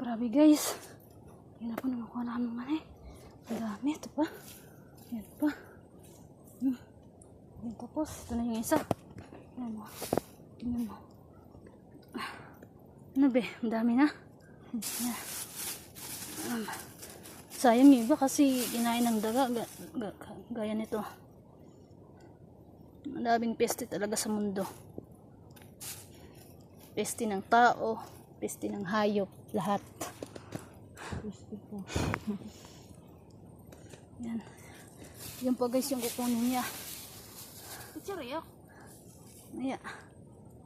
Grabe guys. Yan na po na makuha namin man eh. Ang dami. Ito pa. Yan pa. Yan tapos. Ito na yung isa. Yan mo. Tingnan mo. Ano be? Ang dami na. Yan. Sayang yung iba kasi kinain ng daga. Gaya nito. Ang daming peste talaga sa mundo. Peste ng tao. Peste ng hayop. Lahat. Peste po. Yan. Yan pa guys yung kukunin niya. Kutsaryo. Ayan.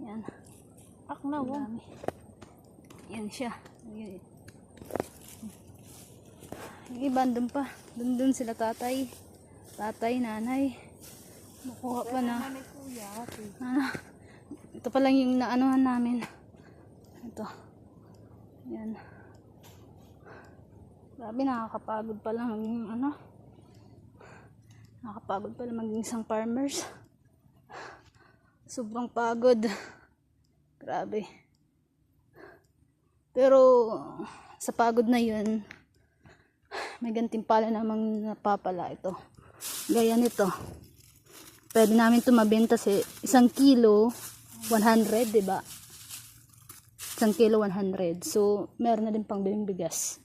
Yan. Ak na wo. Yan siya. Yung iba dun pa. Dun sila tatay. Tatay, nanay. Makuha pa na. Ito pa lang yung naanuhan namin. Ito. Yan. Grabe, nakakapagod pala maging nakakapagod pala maging isang farmers. Sobrang pagod. Grabe. Pero sa pagod na yun, may gantimpala namang napapala ito. Gaya nito. Pwede namin ito mabenta sa 1 kilo 100, diba? 1 kilo 100. So, meron na din pang biling bigas.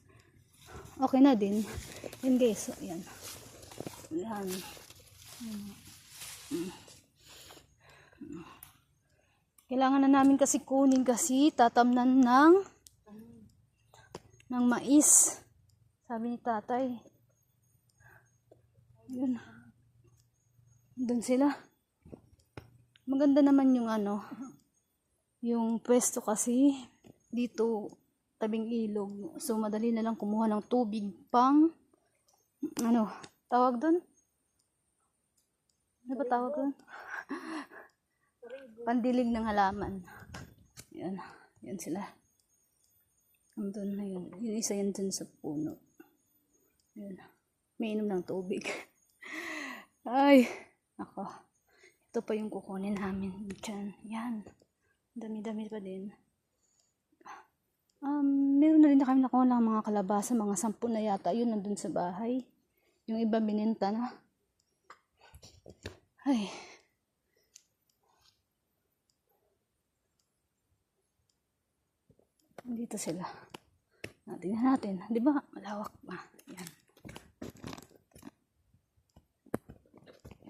Okay na din. Yan guys. Yan. Yan. Kailangan na namin kasi kunin kasi tatamnan ng mais. Sabi ni tatay. Yun. Doon sila. Maganda naman yung yung pwesto kasi dito tabing ilog. So madali na lang kumuha ng tubig pang tawag doon? Ano ba tawag doon? Pandilig ng halaman. Yan. Yan sila. Andun na yun. Yung isa yan dun sa puno. Yan. May inom ng tubig. Ay. Ako. Ito pa yung kukunin namin. Diyan. Yan. Dami-dami pa din. Meron na rin na kami nakuha ng mga kalabasa. Mga 10 na yata. Yun nandun sa bahay. Yung iba bininta na. Ay. Dito sila. Tingnan natin. Di ba? Malawak pa. Yan.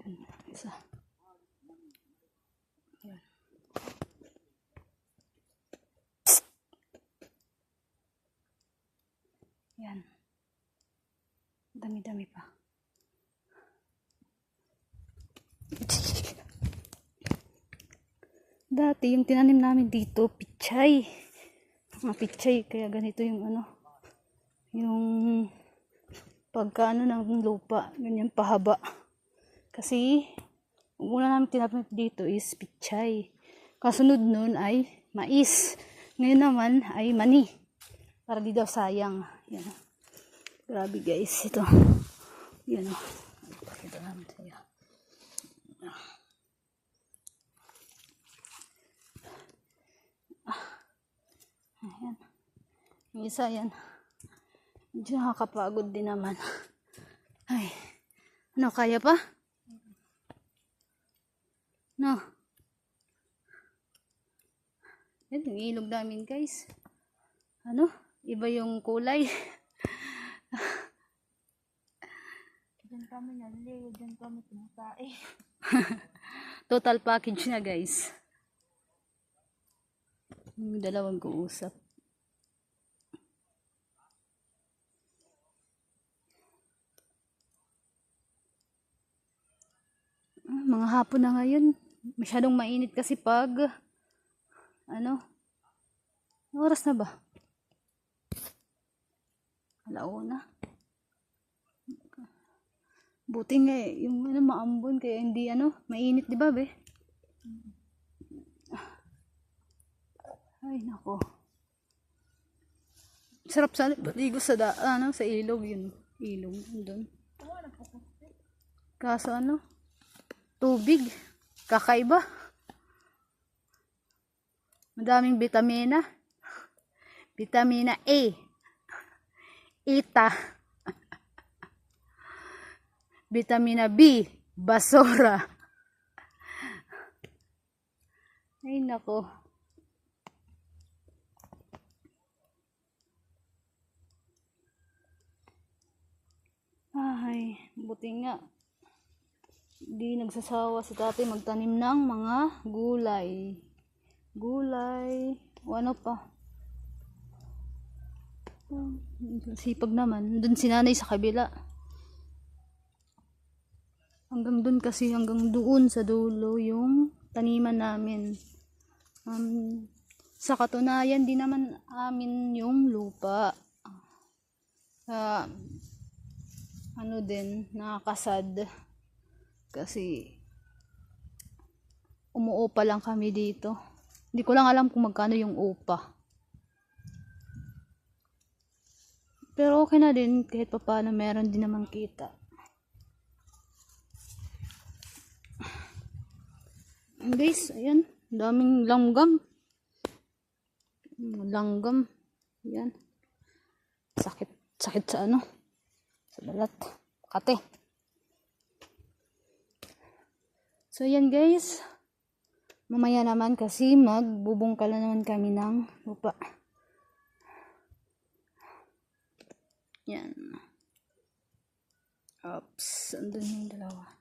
Yan. Isa. Yan. Yan. Dami-dami pa. Dati yung tinanim namin dito, pichay. Mga pichay, kaya ganito yung yung pagka ng lupa, ganyan pahaba. Kasi ang una namin tinanim dito is pichay. Kasunod nun ay mais. Ngayon naman ay mani. Para di daw sayang. Yan. Grabe guys, ito. Yan o. Pakita namin sa iyo. Ayan. Yung isa yan. Medyo nakakapagod din naman. Ay. Ano, kaya pa? No. Yan, yung ilog namin guys. Iba yung kulay. Diyan kami naliw, diyan kami kumakain. Total package na guys. Yung dalawang kuusap. Mga hapon na ngayon. Masyadong mainit kasi pag oras na ba? Alauna. Buti nga yung maambon kaya hindi mainit, di ba be? Ay nako. Sarap sa ligo sa sa ilog yun. Ilog doon. Kaso tubig kakaiba. Madaming vitamina. Vitamina A. Ita. Vitamina B, basura. Ay nako. Ay, buti nga. Di nagsasawa si tatay magtanim ng mga gulay. Gulay. O ano pa. Sipag naman. Doon si nanay sa kabila. Hanggang doon kasi, hanggang doon sa dulo yung taniman namin. Sa katunayan, di naman amin yung lupa. Ano din, nakakasad. Kasi, umuupa lang kami dito. Hindi ko lang alam kung magkano yung upa. Pero okay na din, kahit pa paano meron din naman kita. Guys, ayan, daming langgam. Langgam. Yan. Sakit sa ano? Sa balat. Kate. So, yan guys. Mamaya naman kasi magbubungkal na naman kami ng lupa. Yan. Oops. Andun yung dalawa.